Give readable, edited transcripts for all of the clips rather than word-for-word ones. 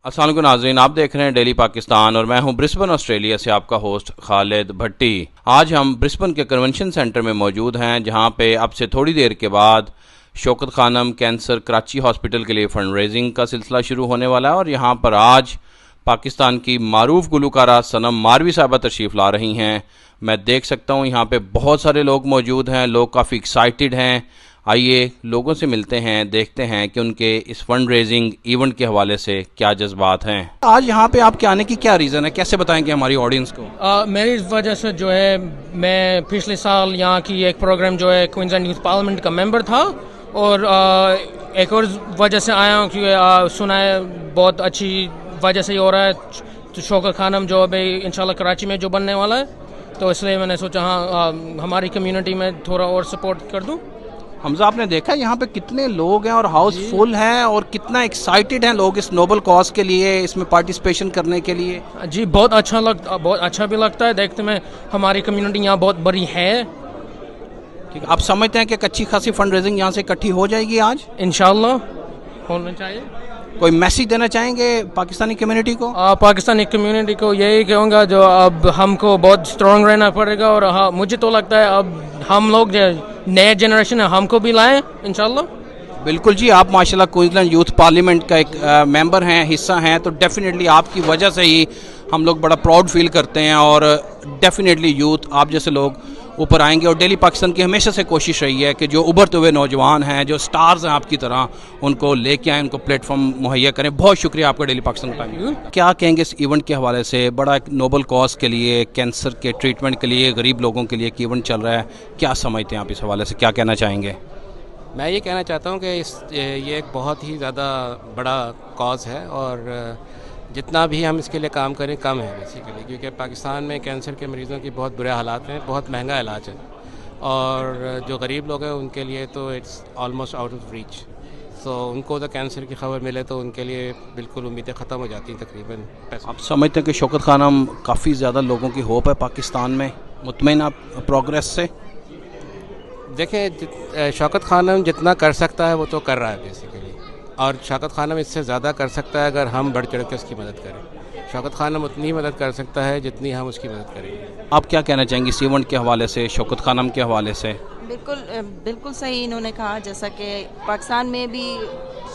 अस्सलाम वालेकुम नाज़रीन, आप देख रहे हैं डेली पाकिस्तान और मैं हूं ब्रिस्बेन ऑस्ट्रेलिया से आपका होस्ट खालिद भट्टी। आज हम ब्रिस्बेन के कन्वेंशन सेंटर में मौजूद हैं, जहां पे अब से थोड़ी देर के बाद शौकत खानम कैंसर कराची हॉस्पिटल के लिए फ़ंड रेजिंग का सिलसिला शुरू होने वाला है। और यहाँ पर आज पाकिस्तान की मारूफ गुलकारा सनम मारवी साहबा तशरीफ़ ला रही हैं। मैं देख सकता हूँ यहाँ पे बहुत सारे लोग मौजूद हैं, लोग काफ़ी एक्साइटेड हैं। आइए लोगों से मिलते हैं, देखते हैं कि उनके इस फंड रेजिंग इवेंट के हवाले से क्या जज्बात हैं। आज यहाँ पे आपके आने की क्या रीज़न है, कैसे बताएंगे हमारी ऑडियंस को? मेरी वजह से जो है मैं पिछले साल यहाँ की एक प्रोग्राम जो है क्वींसलैंड यूथ पार्लियामेंट का मेंबर था और एक और वजह से आया हूँ क्योंकि सुना है बहुत अच्छी वजह से ही हो रहा है। तो शौकत खानम जो अभी इंशाल्लाह कराची में जो बनने वाला है, तो इसलिए मैंने सोचा हाँ हमारी कम्युनिटी में थोड़ा और सपोर्ट कर दूँ। हमजा, आपने देखा यहाँ पे कितने लोग हैं और हाउस फुल है और कितना एक्साइटेड हैं लोग इस नोबल कॉज के लिए, इसमें पार्टिसिपेशन करने के लिए। जी बहुत अच्छा भी लगता है देखते में। हमारी कम्युनिटी यहाँ बहुत बड़ी है। ठीक है, आप समझते हैं कि अच्छी खासी फंड रेजिंग यहाँ से इकट्ठी हो जाएगी आज? इंशाल्लाह होना चाहिए। कोई मैसेज देना चाहेंगे पाकिस्तानी कम्युनिटी को? पाकिस्तानी कम्युनिटी को यही कहूँगा जो अब हमको बहुत स्ट्रॉन्ग रहना पड़ेगा और हाँ मुझे तो लगता है अब हम लोग जो नए जनरेशन है हमको भी लाएं इंशाल्लाह। बिल्कुल जी, आप माशाल्लाह क्वींसलैंड यूथ पार्लियामेंट का एक मेंबर हैं, हिस्सा हैं, तो डेफिनेटली आपकी वजह से ही हम लोग बड़ा प्राउड फील करते हैं। और डेफिनेटली यूथ आप जैसे लोग ऊपर आएंगे। और डेली पाकिस्तान की हमेशा से कोशिश रही है कि जो उभरते हुए नौजवान हैं, जो स्टार्स हैं आपकी तरह, उनको लेके आएँ, उनको प्लेटफॉर्म मुहैया करें। बहुत शुक्रिया आपका डेली पाकिस्तान का। क्या कहेंगे इस इवेंट के हवाले से? बड़ा एक नोबल कॉज के लिए, कैंसर के ट्रीटमेंट के लिए, गरीब लोगों के लिए एक इवेंट चल रहा है, क्या समझते हैं आप इस हवाले से, क्या कहना चाहेंगे? मैं ये कहना चाहता हूँ कि ये एक बहुत ही ज़्यादा बड़ा कॉज है और जितना भी हम इसके लिए काम करें कम है बेसिकली, क्योंकि पाकिस्तान में कैंसर के मरीज़ों की बहुत बुरे हालात हैं, बहुत महंगा इलाज है और जो गरीब लोग हैं उनके लिए तो it's almost out of reach. तो उनको तो कैंसर की खबर मिले तो उनके लिए बिल्कुल उम्मीदें ख़त्म हो जाती हैं तकरीबन। आप समझते हैं कि शौकत खानम काफ़ी ज़्यादा लोगों की होप है पाकिस्तान में? मुतमईन आप प्रोग्रेस से? देखें, शौकत खानम जितना कर सकता है वो तो कर रहा है बेसिकली, और शौकत खानम इससे ज़्यादा कर सकता है अगर हम बढ़ चढ़ के उसकी मदद करें। शौकत खानम उतनी मदद कर सकता है जितनी हम उसकी मदद करेंगे। आप क्या कहना चाहेंगे इस इवेंट के हवाले से, शौकत खानम के हवाले से? बिल्कुल सही इन्होंने कहा, जैसा कि पाकिस्तान में भी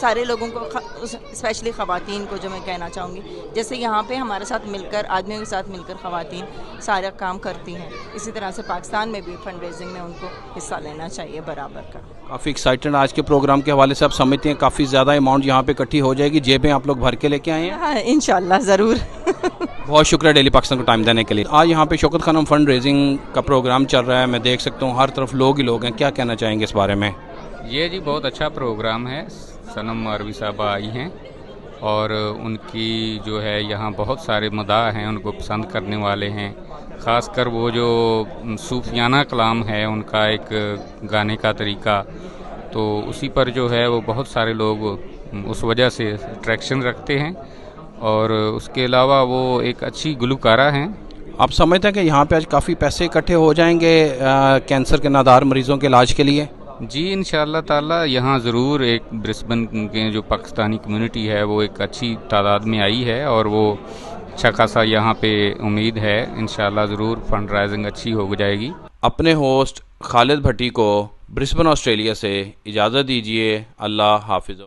सारे लोगों को स्पेशली ख़वातीन को जो मैं कहना चाहूँगी, जैसे यहाँ पे हमारे साथ मिलकर, आदमियों के साथ मिलकर ख़वातीन सारा काम करती हैं, इसी तरह से पाकिस्तान में भी फंड रेजिंग में उनको हिस्सा लेना चाहिए बराबर का। काफ़ी एक्साइटेड आज के प्रोग्राम के हवाले से आप समझते हैं काफ़ी ज़्यादा अमाउंट यहाँ पे इकट्ठी हो जाएगी, जेबें आप लोग भर के लेके आए हैं? हाँ इंशाल्लाह ज़रूर। बहुत शुक्रिया डेली पाकिस्तान को टाइम देने के लिए। आज यहाँ पे शौकत खानम फंड रेजिंग का प्रोग्राम चल रहा है, मैं देख सकता हूँ हर तरफ लोग ही लोग हैं, क्या कहना चाहेंगे इस बारे में? ये जी बहुत अच्छा प्रोग्राम है। सनम मारवी साहबा आई हैं और उनकी जो है यहाँ बहुत सारे मदाह हैं, उनको पसंद करने वाले हैं। ख़ासकर वो जो सूफियाना कलाम है उनका एक गाने का तरीका, तो उसी पर जो है वो बहुत सारे लोग उस वजह से अट्रैक्शन रखते हैं। और उसके अलावा वो एक अच्छी गुलकारा हैं। आप समझते हैं कि यहाँ पे आज काफ़ी पैसे इकट्ठे हो जाएंगे कैंसर के नादार मरीज़ों के इलाज के लिए? जी इंशाअल्लाह ताला यहाँ ज़रूर एक ब्रिस्बेन के जो पाकिस्तानी कम्युनिटी है वो एक अच्छी तादाद में आई है और वो अच्छा खासा यहाँ पे उम्मीद है इंशाअल्लाह ज़रूर फंड राइजिंग अच्छी हो जाएगी। अपने होस्ट खालिद भट्टी को ब्रिस्बेन ऑस्ट्रेलिया से इजाज़त दीजिए। अल्लाह हाफिज़।